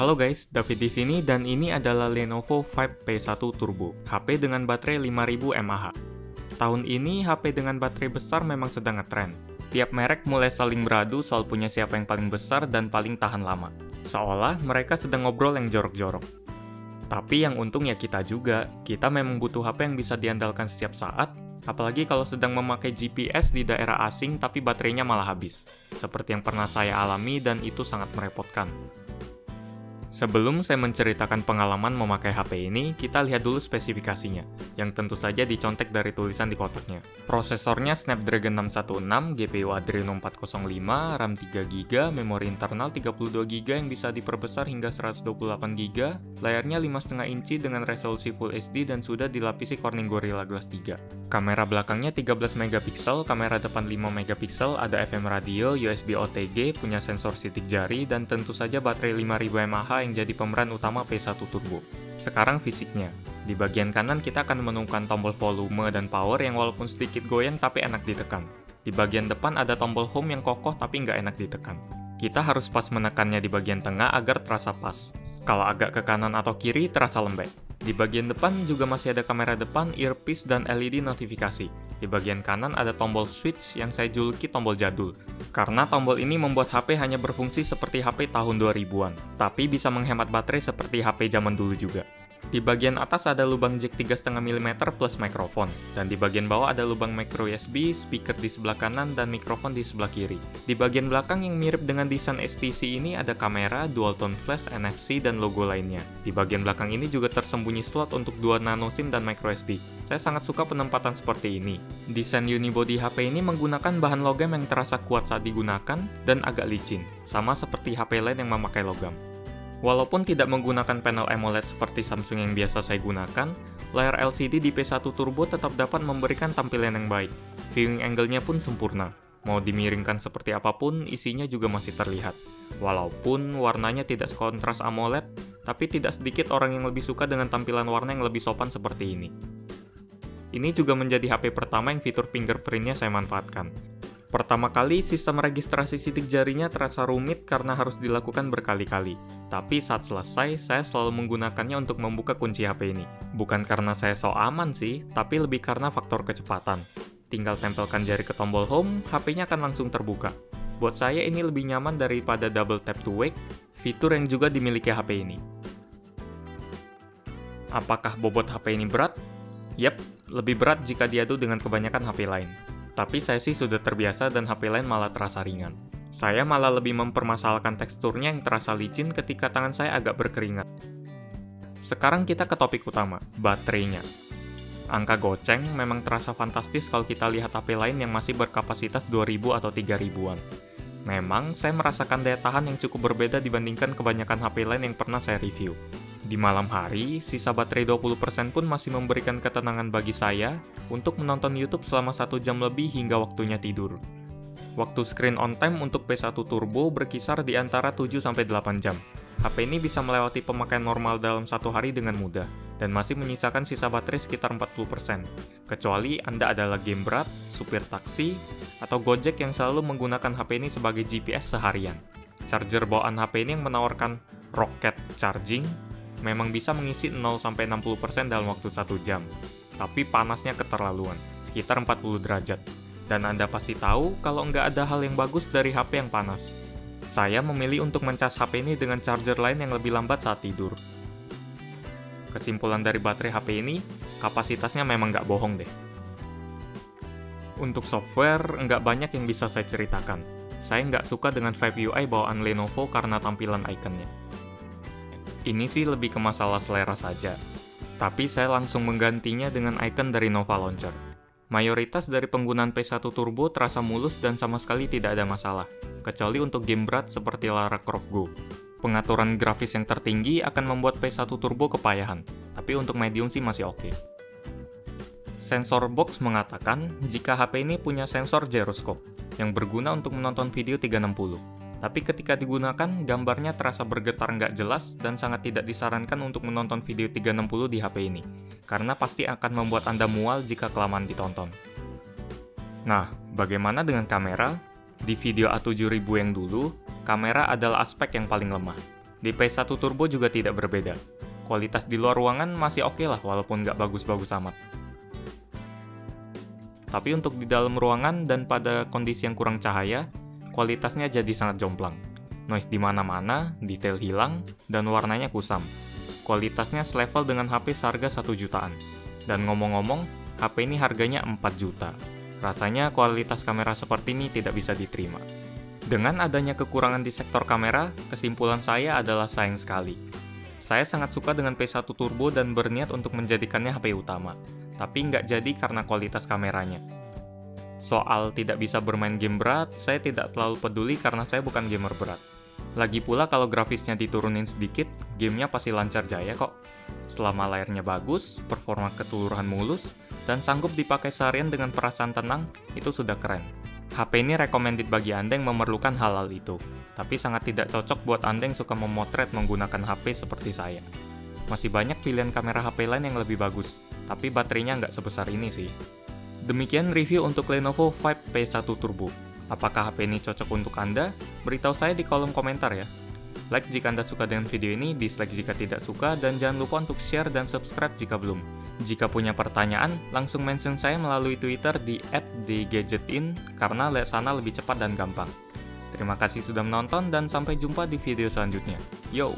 Halo guys, David di sini dan ini adalah Lenovo Vibe P1 Turbo, HP dengan baterai 5000 mAh. Tahun ini HP dengan baterai besar memang sedang ngetren. Tiap merek mulai saling beradu soal punya siapa yang paling besar dan paling tahan lama. Seolah mereka sedang ngobrol yang jorok-jorok. Tapi yang untung ya kita juga, kita memang butuh HP yang bisa diandalkan setiap saat, apalagi kalau sedang memakai GPS di daerah asing tapi baterainya malah habis. Seperti yang pernah saya alami dan itu sangat merepotkan. Sebelum saya menceritakan pengalaman memakai HP ini, kita lihat dulu spesifikasinya, yang tentu saja dicontek dari tulisan di kotaknya. Prosesornya Snapdragon 616, GPU Adreno 405, RAM 3GB, memori internal 32GB yang bisa diperbesar hingga 128GB, layarnya 5,5 inci dengan resolusi Full HD dan sudah dilapisi Corning Gorilla Glass 3. Kamera belakangnya 13MP, kamera depan 5MP, ada FM radio, USB OTG, punya sensor sidik jari, dan tentu saja baterai 5000 mAh yang jadi pemeran utama P1 Turbo. Sekarang fisiknya. Di bagian kanan kita akan menemukan tombol volume dan power yang walaupun sedikit goyang tapi enak ditekan. Di bagian depan ada tombol home yang kokoh tapi nggak enak ditekan. Kita harus pas menekannya di bagian tengah agar terasa pas. Kalau agak ke kanan atau kiri terasa lembek. Di bagian depan juga masih ada kamera depan, earpiece, dan LED notifikasi. Di bagian kanan ada tombol switch yang saya juluki tombol jadul. Karena tombol ini membuat HP hanya berfungsi seperti HP tahun 2000-an, tapi bisa menghemat baterai seperti HP zaman dulu juga. Di bagian atas ada lubang jack 3,5 mm plus mikrofon, dan di bagian bawah ada lubang micro USB, speaker di sebelah kanan, dan mikrofon di sebelah kiri. Di bagian belakang yang mirip dengan desain STC ini ada kamera, dual tone flash, NFC, dan logo lainnya. Di bagian belakang ini juga tersembunyi slot untuk 2 nano SIM dan micro SD. Saya sangat suka penempatan seperti ini. Desain unibody HP ini menggunakan bahan logam yang terasa kuat saat digunakan dan agak licin, sama seperti HP lain yang memakai logam. Walaupun tidak menggunakan panel AMOLED seperti Samsung yang biasa saya gunakan, layar LCD di P1 Turbo tetap dapat memberikan tampilan yang baik. Viewing angle-nya pun sempurna. Mau dimiringkan seperti apapun, isinya juga masih terlihat. Walaupun warnanya tidak sekontras AMOLED, tapi tidak sedikit orang yang lebih suka dengan tampilan warna yang lebih sopan seperti ini. Ini juga menjadi HP pertama yang fitur fingerprint-nya saya manfaatkan. Pertama kali, sistem registrasi sidik jarinya terasa rumit karena harus dilakukan berkali-kali. Tapi saat selesai, saya selalu menggunakannya untuk membuka kunci HP ini. Bukan karena saya so aman sih, tapi lebih karena faktor kecepatan. Tinggal tempelkan jari ke tombol home, HP-nya akan langsung terbuka. Buat saya ini lebih nyaman daripada double tap to wake, fitur yang juga dimiliki HP ini. Apakah bobot HP ini berat? Yap, lebih berat jika diadu dengan kebanyakan HP lain. Tapi saya sih sudah terbiasa dan HP lain malah terasa ringan. Saya malah lebih mempermasalahkan teksturnya yang terasa licin ketika tangan saya agak berkeringat. Sekarang kita ke topik utama, baterainya. Angka goceng memang terasa fantastis kalau kita lihat HP lain yang masih berkapasitas 2000 atau 3000-an. Memang saya merasakan daya tahan yang cukup berbeda dibandingkan kebanyakan HP lain yang pernah saya review. Di malam hari, sisa baterai 20% pun masih memberikan ketenangan bagi saya untuk menonton YouTube selama 1 jam lebih hingga waktunya tidur. Waktu screen on time untuk P1 Turbo berkisar di antara 7-8 jam. HP ini bisa melewati pemakaian normal dalam 1 hari dengan mudah, dan masih menyisakan sisa baterai sekitar 40%. Kecuali Anda adalah game berat, supir taksi, atau Gojek yang selalu menggunakan HP ini sebagai GPS seharian. Charger bawaan HP ini yang menawarkan Rocket Charging, memang bisa mengisi 0-60% dalam waktu 1 jam. Tapi panasnya keterlaluan, sekitar 40 derajat. Dan Anda pasti tahu kalau nggak ada hal yang bagus dari HP yang panas. Saya memilih untuk mencas HP ini dengan charger lain yang lebih lambat saat tidur. Kesimpulan dari baterai HP ini, kapasitasnya memang nggak bohong deh. Untuk software, nggak banyak yang bisa saya ceritakan. Saya nggak suka dengan Vibe UI bawaan Lenovo karena tampilan ikonnya. Ini sih lebih ke masalah selera saja. Tapi saya langsung menggantinya dengan icon dari Nova Launcher. Mayoritas dari penggunaan P1 Turbo terasa mulus dan sama sekali tidak ada masalah, kecuali untuk game berat seperti Lara Croft Go. Pengaturan grafis yang tertinggi akan membuat P1 Turbo kepayahan, tapi untuk medium sih masih oke. Sensor box mengatakan jika HP ini punya sensor gyroscope, yang berguna untuk menonton video 360. Tapi ketika digunakan, gambarnya terasa bergetar nggak jelas dan sangat tidak disarankan untuk menonton video 360 di HP ini, karena pasti akan membuat Anda mual jika kelamaan ditonton. Nah, bagaimana dengan kamera? Di video A7000 yang dulu, kamera adalah aspek yang paling lemah. Di PS1 Turbo juga tidak berbeda. Kualitas di luar ruangan masih oke lah walaupun nggak bagus-bagus amat. Tapi untuk di dalam ruangan dan pada kondisi yang kurang cahaya, kualitasnya jadi sangat jomplang. Noise di mana-mana, detail hilang, dan warnanya kusam. Kualitasnya selevel dengan HP seharga 1 jutaan. Dan ngomong-ngomong, HP ini harganya 4 juta. Rasanya kualitas kamera seperti ini tidak bisa diterima. Dengan adanya kekurangan di sektor kamera, kesimpulan saya adalah sayang sekali. Saya sangat suka dengan PS1 Turbo dan berniat untuk menjadikannya HP utama, tapi nggak jadi karena kualitas kameranya. Soal tidak bisa bermain game berat, saya tidak terlalu peduli karena saya bukan gamer berat. Lagi pula kalau grafisnya diturunin sedikit, gamenya pasti lancar jaya kok. Selama layarnya bagus, performa keseluruhan mulus, dan sanggup dipakai seharian dengan perasaan tenang, itu sudah keren. HP ini recommended bagi Anda yang memerlukan hal-hal itu, tapi sangat tidak cocok buat Anda yang suka memotret menggunakan HP seperti saya. Masih banyak pilihan kamera HP lain yang lebih bagus, tapi baterainya nggak sebesar ini sih. Demikian review untuk Lenovo Vibe P1 Turbo. Apakah HP ini cocok untuk Anda? Beritahu saya di kolom komentar ya. Like jika Anda suka dengan video ini, dislike jika tidak suka, dan jangan lupa untuk share dan subscribe jika belum. Jika punya pertanyaan, langsung mention saya melalui Twitter di @thegadgetin karena lewat sana lebih cepat dan gampang. Terima kasih sudah menonton dan sampai jumpa di video selanjutnya. Yo!